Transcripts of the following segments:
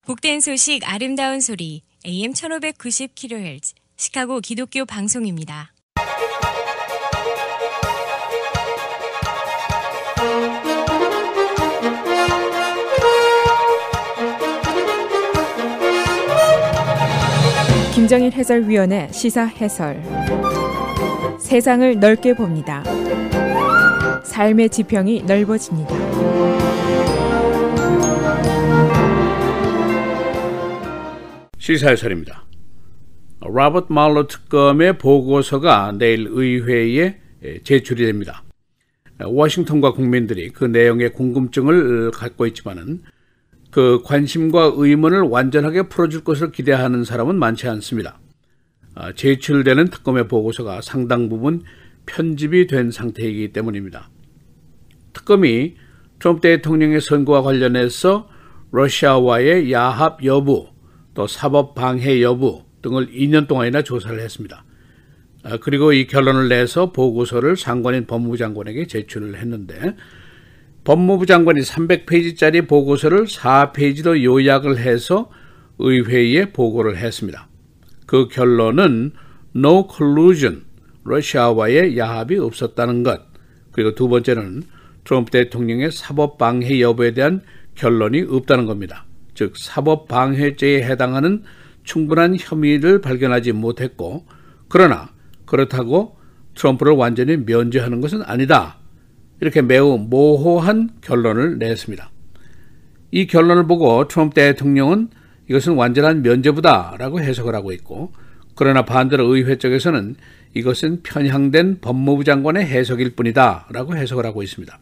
복된 소식 아름다운 소리 AM 1590kHz 시카고 기독교 방송입니다. 김정일 해설위원의 시사 해설. 세상을 넓게 봅니다. 삶의 지평이 넓어집니다. 시사 해설입니다. 로버트 말러 특검의 보고서가 내일 의회에 제출이 됩니다. 워싱턴과 국민들이 그 내용에 궁금증을 갖고 있지만은 그 관심과 의문을 완전하게 풀어줄 것을 기대하는 사람은 많지 않습니다. 제출되는 특검의 보고서가 상당 부분 편집이 된 상태이기 때문입니다. 특검이 트럼프 대통령의 선거와 관련해서 러시아와의 야합 여부, 또 사법 방해 여부 등을 2년 동안이나 조사를 했습니다. 그리고 이 결론을 내서 보고서를 상관인 법무부 장관에게 제출을 했는데, 법무부 장관이 300페이지짜리 보고서를 4페이지로 요약을 해서 의회에 보고를 했습니다. 그 결론은 No collusion, 러시아와의 야합이 없었다는 것, 그리고 두 번째는 트럼프 대통령의 사법 방해 여부에 대한 결론이 없다는 겁니다. 즉 사법 방해죄에 해당하는 충분한 혐의를 발견하지 못했고, 그러나 그렇다고 트럼프를 완전히 면제하는 것은 아니다, 이렇게 매우 모호한 결론을 냈습니다. 이 결론을 보고 트럼프 대통령은 이것은 완전한 면죄부다라고 해석을 하고 있고, 그러나 반대로 의회 쪽에서는 이것은 편향된 법무부 장관의 해석일 뿐이다 라고 해석을 하고 있습니다.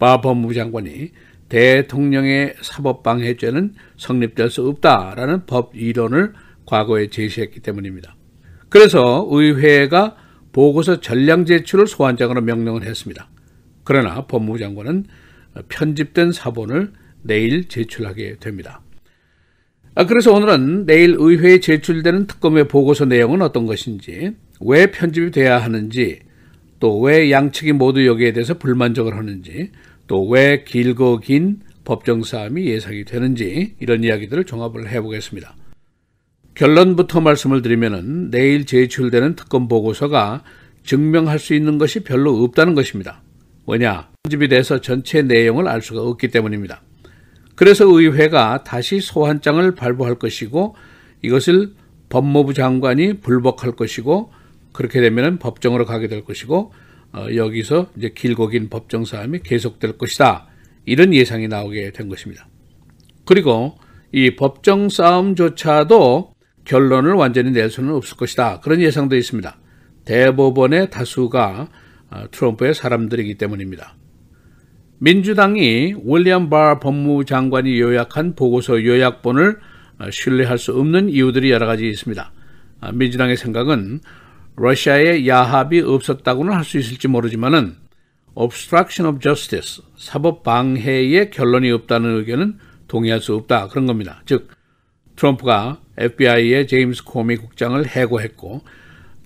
바 법무부 장관이 대통령의 사법방해죄는 성립될 수 없다라는 법 이론을 과거에 제시했기 때문입니다. 그래서 의회가 보고서 전량 제출을 소환장으로 명령을 했습니다. 그러나 법무부 장관은 편집된 사본을 내일 제출하게 됩니다. 그래서 오늘은 내일 의회에 제출되는 특검의 보고서 내용은 어떤 것인지, 왜 편집이 돼야 하는지, 또 왜 양측이 모두 여기에 대해서 불만족을 하는지, 또 왜 길고 긴 법정 싸움이 예상이 되는지, 이런 이야기들을 종합을 해보겠습니다. 결론부터 말씀을 드리면은 내일 제출되는 특검 보고서가 증명할 수 있는 것이 별로 없다는 것입니다. 왜냐? 편집이 돼서 전체 내용을 알 수가 없기 때문입니다. 그래서 의회가 다시 소환장을 발부할 것이고, 이것을 법무부 장관이 불복할 것이고, 그렇게 되면 법정으로 가게 될 것이고, 여기서 이제 길고 긴 법정 싸움이 계속될 것이다, 이런 예상이 나오게 된 것입니다. 그리고 이 법정 싸움조차도 결론을 완전히 낼 수는 없을 것이다, 그런 예상도 있습니다. 대법원의 다수가 트럼프의 사람들이기 때문입니다. 민주당이 윌리엄 바 법무부 장관이 요약한 보고서 요약본을 신뢰할 수 없는 이유들이 여러 가지 있습니다. 민주당의 생각은 러시아의 야합이 없었다고는 할 수 있을지 모르지만은 obstruction of justice, 사법 방해의 결론이 없다는 의견은 동의할 수 없다, 그런 겁니다. 즉 트럼프가 FBI의 제임스 코미 국장을 해고했고,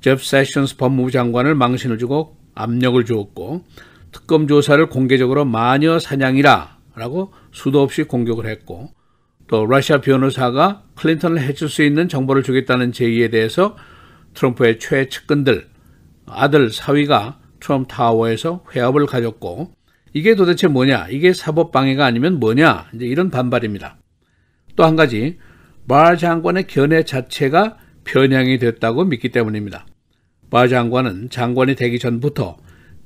제프 세션스 법무부 장관을 망신을 주고 압력을 주었고, 특검 조사를 공개적으로 마녀 사냥이라 라고 수도 없이 공격을 했고, 또 러시아 변호사가 클린턴을 해칠 수 있는 정보를 주겠다는 제의에 대해서 트럼프의 최측근들, 아들 사위가 트럼프 타워에서 회합을 가졌고, 이게 도대체 뭐냐, 이게 사법방해가 아니면 뭐냐, 이제 이런 반발입니다. 또 한 가지, 바 장관의 견해 자체가 편향이 됐다고 믿기 때문입니다. 바 장관은 장관이 되기 전부터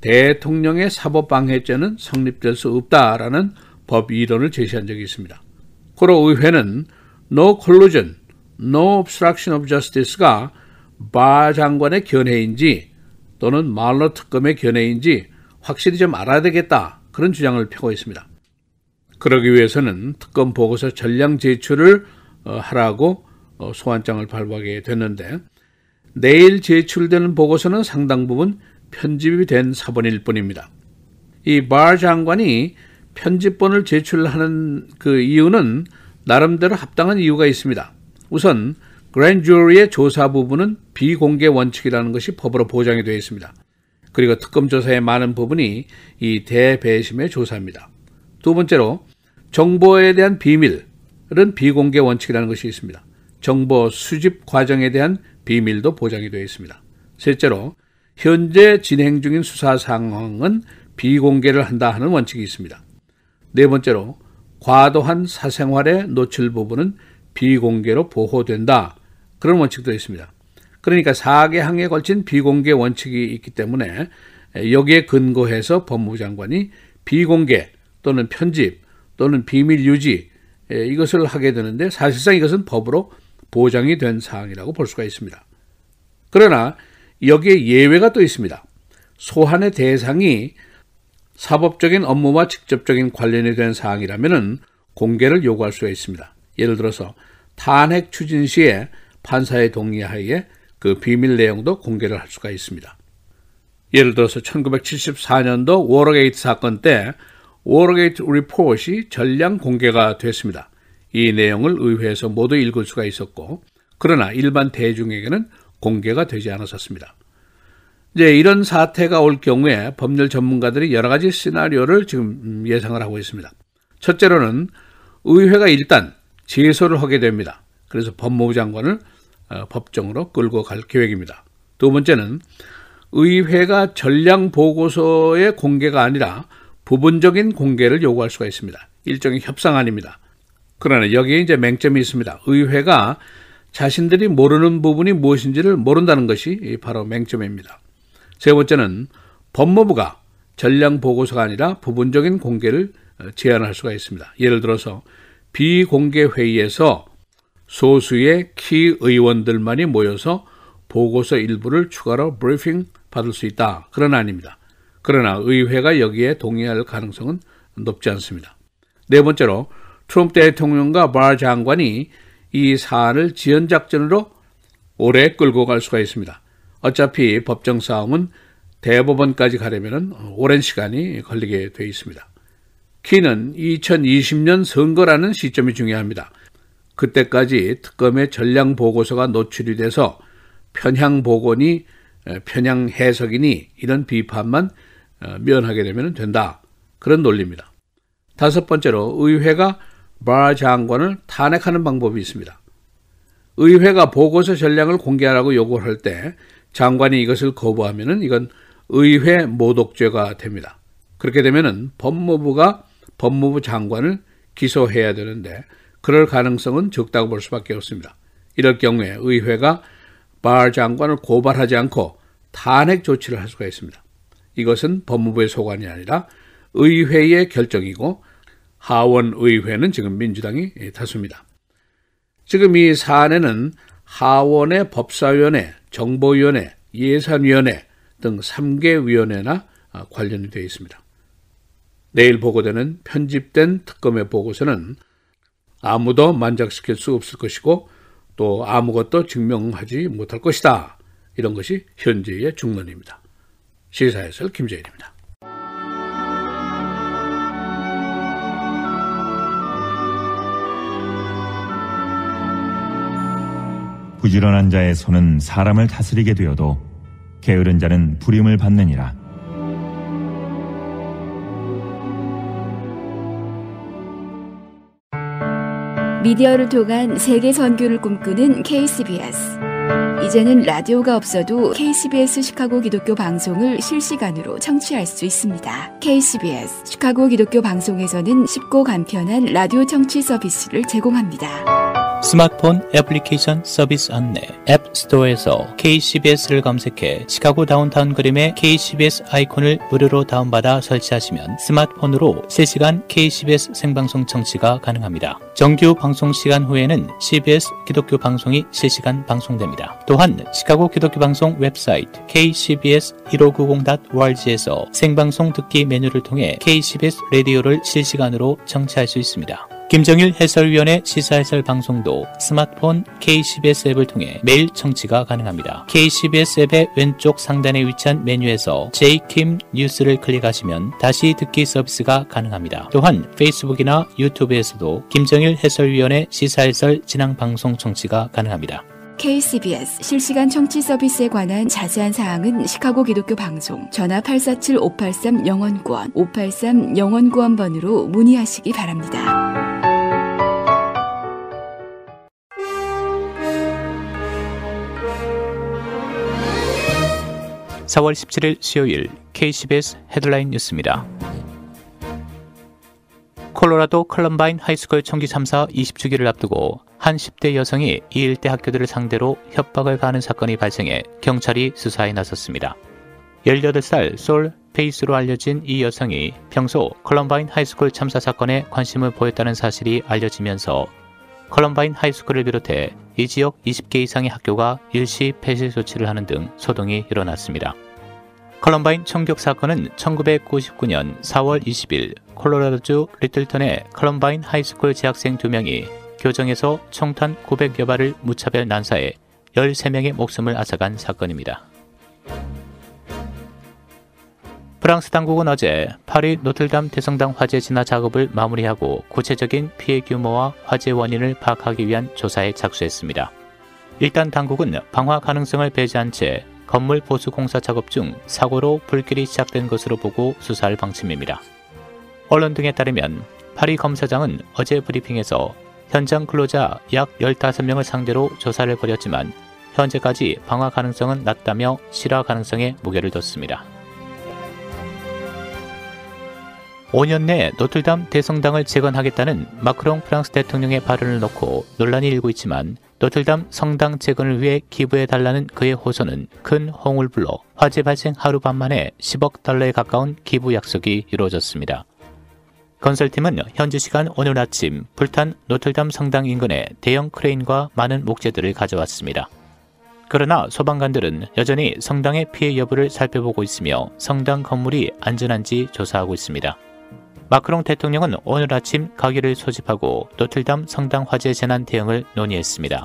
대통령의 사법방해죄는 성립될 수 없다라는 법 이론을 제시한 적이 있습니다. 고로 의회는 No collusion, No obstruction of justice가 바 장관의 견해인지 또는 말러 특검의 견해인지 확실히 좀 알아야 되겠다, 그런 주장을 펴고 있습니다. 그러기 위해서는 특검 보고서 전량 제출을 하라고 소환장을 발부하게 됐는데, 내일 제출되는 보고서는 상당 부분 편집이 된 사본일 뿐입니다. 이 바 장관이 편집본을 제출하는 그 이유는 나름대로 합당한 이유가 있습니다. 우선 그랜드 주리의 조사 부분은 비공개 원칙이라는 것이 법으로 보장이 되어 있습니다. 그리고 특검 조사의 많은 부분이 이 대배심의 조사입니다. 두 번째로 정보에 대한 비밀, 비공개 원칙이라는 것이 있습니다. 정보 수집 과정에 대한 비밀도 보장이 되어 있습니다. 셋째로 현재 진행 중인 수사 상황은 비공개를 한다 하는 원칙이 있습니다. 네 번째로 과도한 사생활의 노출 부분은 비공개로 보호된다. 그런 원칙도 있습니다. 그러니까 4개 항에 걸친 비공개 원칙이 있기 때문에 여기에 근거해서 법무부 장관이 비공개 또는 편집 또는 비밀 유지 이것을 하게 되는데 사실상 이것은 법으로 보장이 된 사항이라고 볼 수가 있습니다. 그러나 여기에 예외가 또 있습니다. 소환의 대상이 사법적인 업무와 직접적인 관련이 된 사항이라면 공개를 요구할 수가 있습니다. 예를 들어서 탄핵 추진 시에 판사의 동의하에 그 비밀 내용도 공개를 할 수가 있습니다. 예를 들어서 1974년도 워터게이트 사건 때 워터게이트 리포트이 전량 공개가 됐습니다. 이 내용을 의회에서 모두 읽을 수가 있었고 그러나 일반 대중에게는 공개가 되지 않았었습니다. 이제 이런 사태가 올 경우에 법률 전문가들이 여러 가지 시나리오를 지금 예상을 하고 있습니다. 첫째로는 의회가 일단 제소를 하게 됩니다. 그래서 법무부 장관을 법정으로 끌고 갈 계획입니다. 두 번째는 의회가 전량 보고서의 공개가 아니라 부분적인 공개를 요구할 수가 있습니다. 일종의 협상안입니다. 그러나 여기에 이제 맹점이 있습니다. 의회가 자신들이 모르는 부분이 무엇인지를 모른다는 것이 바로 맹점입니다. 세 번째는 법무부가 전량 보고서가 아니라 부분적인 공개를 제안할 수가 있습니다. 예를 들어서 비공개 회의에서 소수의 키 의원들만이 모여서 보고서 일부를 추가로 브리핑 받을 수 있다. 그런 안입니다. 그러나 의회가 여기에 동의할 가능성은 높지 않습니다. 네 번째로 트럼프 대통령과 바 장관이 이 사안을 지연작전으로 오래 끌고 갈 수가 있습니다. 어차피 법정 싸움은 대법원까지 가려면 오랜 시간이 걸리게 되어 있습니다. 키는 2020년 선거라는 시점이 중요합니다. 그때까지 특검의 전량 보고서가 노출이 돼서 편향 복원이 편향 해석이니 이런 비판만 면하게 되면 된다. 그런 논리입니다. 다섯 번째로 의회가 바 장관을 탄핵하는 방법이 있습니다. 의회가 보고서 전량을 공개하라고 요구할 때 장관이 이것을 거부하면 이건 의회 모독죄가 됩니다. 그렇게 되면 법무부가 법무부 장관을 기소해야 되는데 그럴 가능성은 적다고 볼 수밖에 없습니다. 이럴 경우에 의회가 바 장관을 고발하지 않고 탄핵 조치를 할 수가 있습니다. 이것은 법무부의 소관이 아니라 의회의 결정이고 하원의회는 지금 민주당이 다수입니다. 지금 이 사안에는 하원의 법사위원회, 정보위원회, 예산위원회 등 3개 위원회나 관련이 되어 있습니다. 내일 보고되는 편집된 특검의 보고서는 아무도 만족시킬 수 없을 것이고 또 아무것도 증명하지 못할 것이다. 이런 것이 현재의 중론입니다. 시사해설 김재일입니다. 부지런한 자의 손은 사람을 다스리게 되어도 게으른 자는 부림을 받느니라. 미디어를 통한 세계 선교를 꿈꾸는 KCBS. 이제는 라디오가 없어도 KCBS 시카고 기독교 방송을 실시간으로 청취할 수 있습니다. KCBS 시카고 기독교 방송에서는 쉽고 간편한 라디오 청취 서비스를 제공합니다. 스마트폰 애플리케이션 서비스 안내 앱스토어에서 KCBS를 검색해 시카고 다운타운 그림의 KCBS 아이콘을 무료로 다운받아 설치하시면 스마트폰으로 실시간 KCBS 생방송 청취가 가능합니다. 정규 방송 시간 후에는 CBS 기독교 방송이 실시간 방송됩니다. 또한 시카고 기독교 방송 웹사이트 kcbs1590.org에서 생방송 듣기 메뉴를 통해 KCBS 라디오를 실시간으로 청취할 수 있습니다. 김정일 해설위원의 시사해설 방송도 스마트폰 KCBS 앱을 통해 매일 청취가 가능합니다. KCBS 앱의 왼쪽 상단에 위치한 메뉴에서 JKIM 뉴스를 클릭하시면 다시 듣기 서비스가 가능합니다. 또한 페이스북이나 유튜브에서도 김정일 해설위원의 시사해설 진행 방송 청취가 가능합니다. KCBS 실시간 청취 서비스에 관한 자세한 사항은 시카고 기독교 방송 전화 847-583-영원구원 583-영원구원번으로 문의하시기 바랍니다. 4월 17일 수요일 KCBS 헤드라인 뉴스입니다. 콜로라도 컬럼바인 하이스쿨 총기 참사 20주기를 앞두고 한 10대 여성이 이 일대 학교들을 상대로 협박을 가하는 사건이 발생해 경찰이 수사에 나섰습니다. 18살 솔 페이스로 알려진 이 여성이 평소 컬럼바인 하이스쿨 참사 사건에 관심을 보였다는 사실이 알려지면서 컬럼바인 하이스쿨을 비롯해 이 지역 20개 이상의 학교가 일시 폐쇄 조치를 하는 등 소동이 일어났습니다. 컬럼바인 총격 사건은 1999년 4월 20일 콜로라도주 리틀턴의 컬럼바인 하이스쿨 재학생 2명이 교정에서 총탄 900여 발을 무차별 난사해 13명의 목숨을 앗아간 사건입니다. 프랑스 당국은 어제 파리 노틀담 대성당 화재 진화 작업을 마무리하고 구체적인 피해 규모와 화재 원인을 파악하기 위한 조사에 착수했습니다. 일단 당국은 방화 가능성을 배제한 채 건물 보수 공사 작업 중 사고로 불길이 시작된 것으로 보고 수사할 방침입니다. 언론 등에 따르면 파리 검사장은 어제 브리핑에서 현장 근로자 약 15명을 상대로 조사를 벌였지만 현재까지 방화 가능성은 낮다며 실화 가능성에 무게를 뒀습니다. 5년 내 노틀담 대성당을 재건하겠다는 마크롱 프랑스 대통령의 발언을 놓고 논란이 일고 있지만 노틀담 성당 재건을 위해 기부해달라는 그의 호소는 큰 호응을 불러 화재 발생 하루 반 만에 10억 달러에 가까운 기부 약속이 이루어졌습니다. 건설팀은 현지 시간 오늘 아침 불탄 노틀담 성당 인근에 대형 크레인과 많은 목재들을 가져왔습니다. 그러나 소방관들은 여전히 성당의 피해 여부를 살펴보고 있으며 성당 건물이 안전한지 조사하고 있습니다. 마크롱 대통령은 오늘 아침 가기를 소집하고 노틀담 성당 화재 재난 대응을 논의했습니다.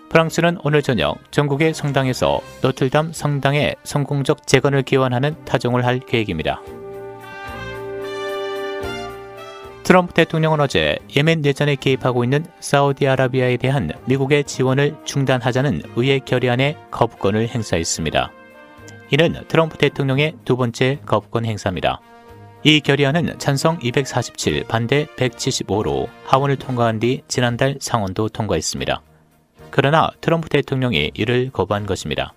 프랑스는 오늘 저녁 전국의 성당에서 노틀담 성당의 성공적 재건을 기원하는 타종을 할 계획입니다. 트럼프 대통령은 어제 예멘 내전에 개입하고 있는 사우디아라비아에 대한 미국의 지원을 중단하자는 의회 결의안에 거부권을 행사했습니다. 이는 트럼프 대통령의 두 번째 거부권 행사입니다. 이 결의안은 찬성 247, 반대 175로 하원을 통과한 뒤 지난달 상원도 통과했습니다. 그러나 트럼프 대통령이 이를 거부한 것입니다.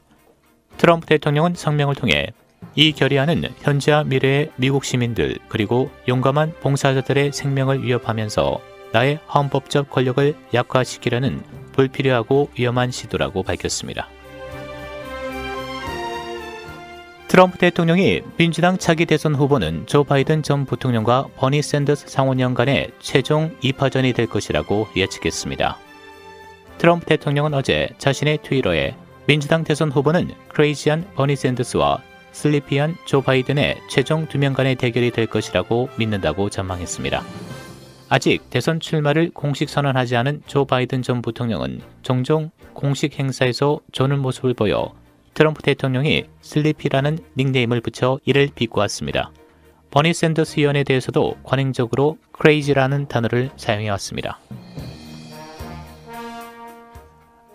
트럼프 대통령은 성명을 통해 이 결의안은 현재와 미래의 미국 시민들 그리고 용감한 봉사자들의 생명을 위협하면서 나의 헌법적 권력을 약화시키려는 불필요하고 위험한 시도라고 밝혔습니다. 트럼프 대통령이 민주당 차기 대선 후보는 조 바이든 전 부통령과 버니 샌더스 상원의원 간의 최종 2파전이 될 것이라고 예측했습니다. 트럼프 대통령은 어제 자신의 트위터에 민주당 대선 후보는 크레이지한 버니 샌더스와 슬리피한 조 바이든의 최종 2명 간의 대결이 될 것이라고 믿는다고 전망했습니다. 아직 대선 출마를 공식 선언하지 않은 조 바이든 전 부통령은 종종 공식 행사에서 조는 모습을 보여 트럼프 대통령이 슬리피라는 닉네임을 붙여 이를 비꼬았습니다. 버니 샌더스 의원에 대해서도 관행적으로 크레이지라는 단어를 사용해왔습니다.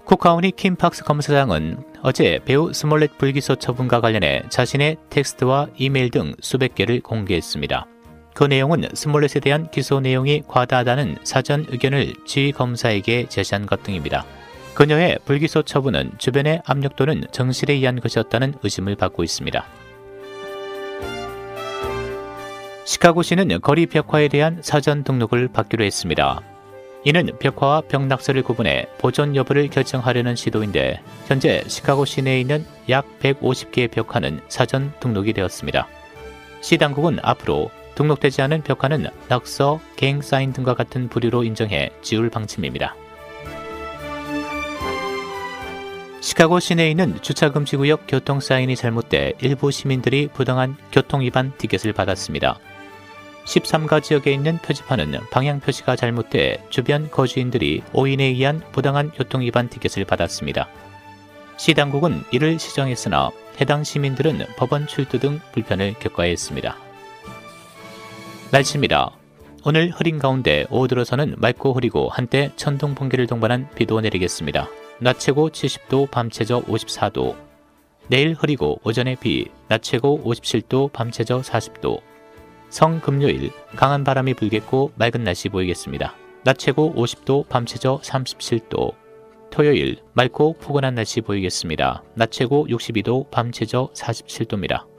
쿡카우니 킴 팍스 검사장은 어제 배우 스몰렛 불기소 처분과 관련해 자신의 텍스트와 이메일 등 수백 개를 공개했습니다. 그 내용은 스몰렛에 대한 기소 내용이 과다하다는 사전 의견을 지휘 검사에게 제시한 것 등입니다. 그녀의 불기소 처분은 주변의 압력 또는 정실에 의한 것이었다는 의심을 받고 있습니다. 시카고시는 거리 벽화에 대한 사전 등록을 받기로 했습니다. 이는 벽화와 벽낙서를 구분해 보존 여부를 결정하려는 시도인데 현재 시카고 시내에 있는 약 150개의 벽화는 사전 등록이 되었습니다. 시 당국은 앞으로 등록되지 않은 벽화는 낙서, 갱 사인 등과 같은 부류로 인정해 지울 방침입니다. 시카고 시내에 있는 주차금지구역 교통 사인이 잘못돼 일부 시민들이 부당한 교통위반 티켓을 받았습니다. 13가 지역에 있는 표지판은 방향 표시가 잘못돼 주변 거주인들이 오인에 의한 부당한 교통위반 티켓을 받았습니다. 시 당국은 이를 시정했으나 해당 시민들은 법원 출두 등 불편을 겪어야 했습니다. 날씨입니다. 오늘 흐린 가운데 오후 들어서는 맑고 흐리고 한때 천둥 번개를 동반한 비도 내리겠습니다. 낮 최고 70도, 밤 최저 54도. 내일 흐리고 오전에 비, 낮 최고 57도, 밤 최저 40도. 성금요일 강한 바람이 불겠고 맑은 날씨 보이겠습니다. 낮 최고 50도, 밤 최저 37도. 토요일 맑고 포근한 날씨 보이겠습니다. 낮 최고 62도, 밤 최저 47도입니다.